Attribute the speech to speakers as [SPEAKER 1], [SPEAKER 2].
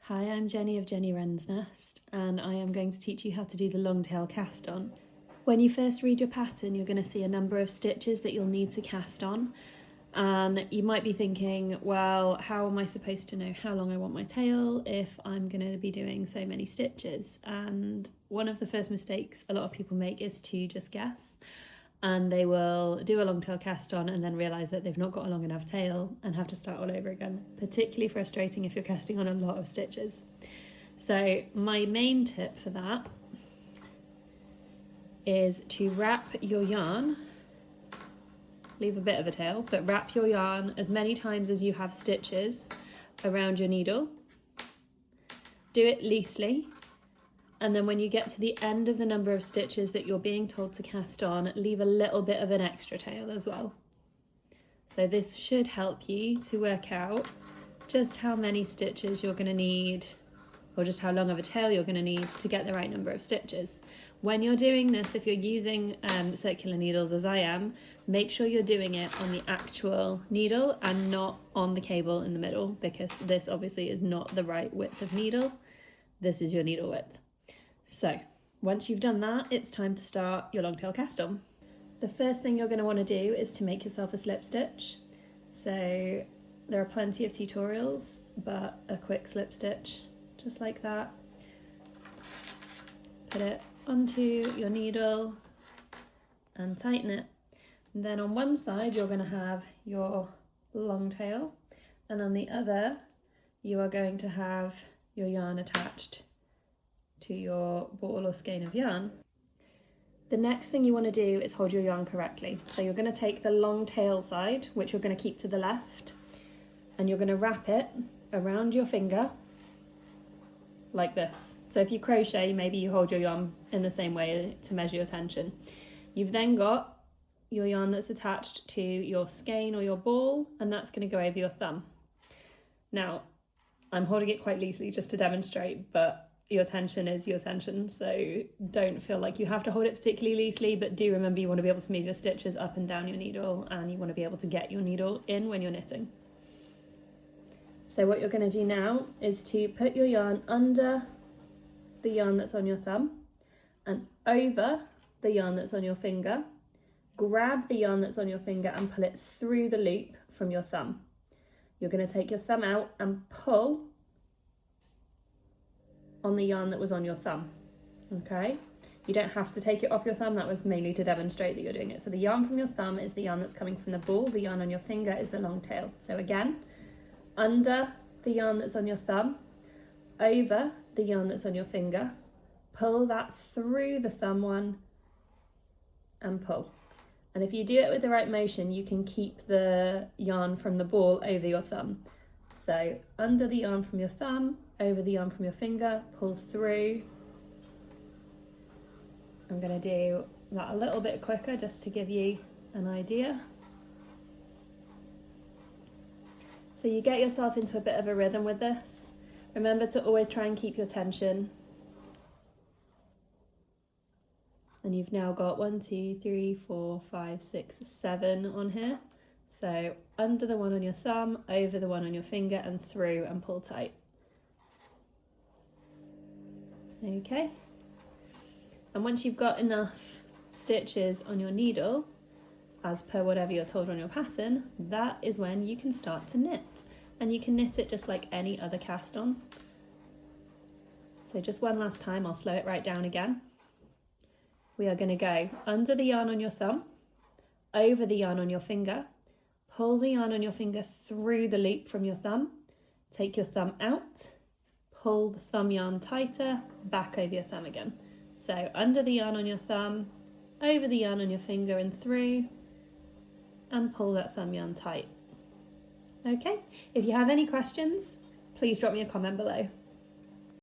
[SPEAKER 1] Hi, I'm Jenny of Jenny Wren's Nest, and I am going to teach you how to do the long tail cast on. When you first read your pattern, you're going to see a number of stitches that you'll need to cast on, and you might be thinking, well, how am I supposed to know how long I want my tail if I'm going to be doing so many stitches? And one of the first mistakes a lot of people make is to just guess, and they will do a long tail cast on and then realise that they've not got a long enough tail and have to start all over again. Particularly frustrating if you're casting on a lot of stitches. So my main tip for that is to wrap your yarn, leave a bit of a tail, but wrap your yarn as many times as you have stitches around your needle. Do it loosely. And then when you get to the end of the number of stitches that you're being told to cast on, leave a little bit of an extra tail as well. So this should help you to work out just how many stitches you're going to need, or just how long of a tail you're going to need to get the right number of stitches. When you're doing this, if you're using circular needles as I am, make sure you're doing it on the actual needle and not on the cable in the middle, because this obviously is not the right width of needle. This is your needle width. So once you've done that, it's time to start your long tail cast on. The first thing you're going to want to do is to make yourself a slip stitch. So there are plenty of tutorials, but a quick slip stitch, just like that. Put it onto your needle and tighten it. And then on one side, you're going to have your long tail, and on the other, you are going to have your yarn attached to your ball or skein of yarn. The next thing you want to do is hold your yarn correctly. So you're going to take the long tail side, which you're going to keep to the left, and you're going to wrap it around your finger like this. So if you crochet, maybe you hold your yarn in the same way to measure your tension. You've then got your yarn that's attached to your skein or your ball, and that's going to go over your thumb. Now, I'm holding it quite loosely just to demonstrate, but your tension is your tension, so don't feel like you have to hold it particularly loosely, but do remember you want to be able to move your stitches up and down your needle, and you want to be able to get your needle in when you're knitting. So what you're going to do now is to put your yarn under the yarn that's on your thumb and over the yarn that's on your finger. Grab the yarn that's on your finger and pull it through the loop from your thumb. You're going to take your thumb out and pull on the yarn that was on your thumb, okay? You don't have to take it off your thumb, that was mainly to demonstrate that you're doing it. So the yarn from your thumb is the yarn that's coming from the ball, the yarn on your finger is the long tail. So again, under the yarn that's on your thumb, over the yarn that's on your finger, pull that through the thumb one and pull. And if you do it with the right motion, you can keep the yarn from the ball over your thumb. So under the yarn from your thumb, over the yarn from your finger, pull through. I'm going to do that a little bit quicker just to give you an idea. So you get yourself into a bit of a rhythm with this. Remember to always try and keep your tension. And you've now got 1, 2, 3, 4, 5, 6, 7 on here. So under the one on your thumb, over the one on your finger, and through, and pull tight. Okay. And once you've got enough stitches on your needle, as per whatever you're told on your pattern, that is when you can start to knit. And you can knit it just like any other cast on. So just one last time, I'll slow it right down again. We are going to go under the yarn on your thumb, over the yarn on your finger, pull the yarn on your finger through the loop from your thumb, take your thumb out, pull the thumb yarn tighter, back over your thumb again. So under the yarn on your thumb, over the yarn on your finger and through, and pull that thumb yarn tight. Okay, if you have any questions, please drop me a comment below.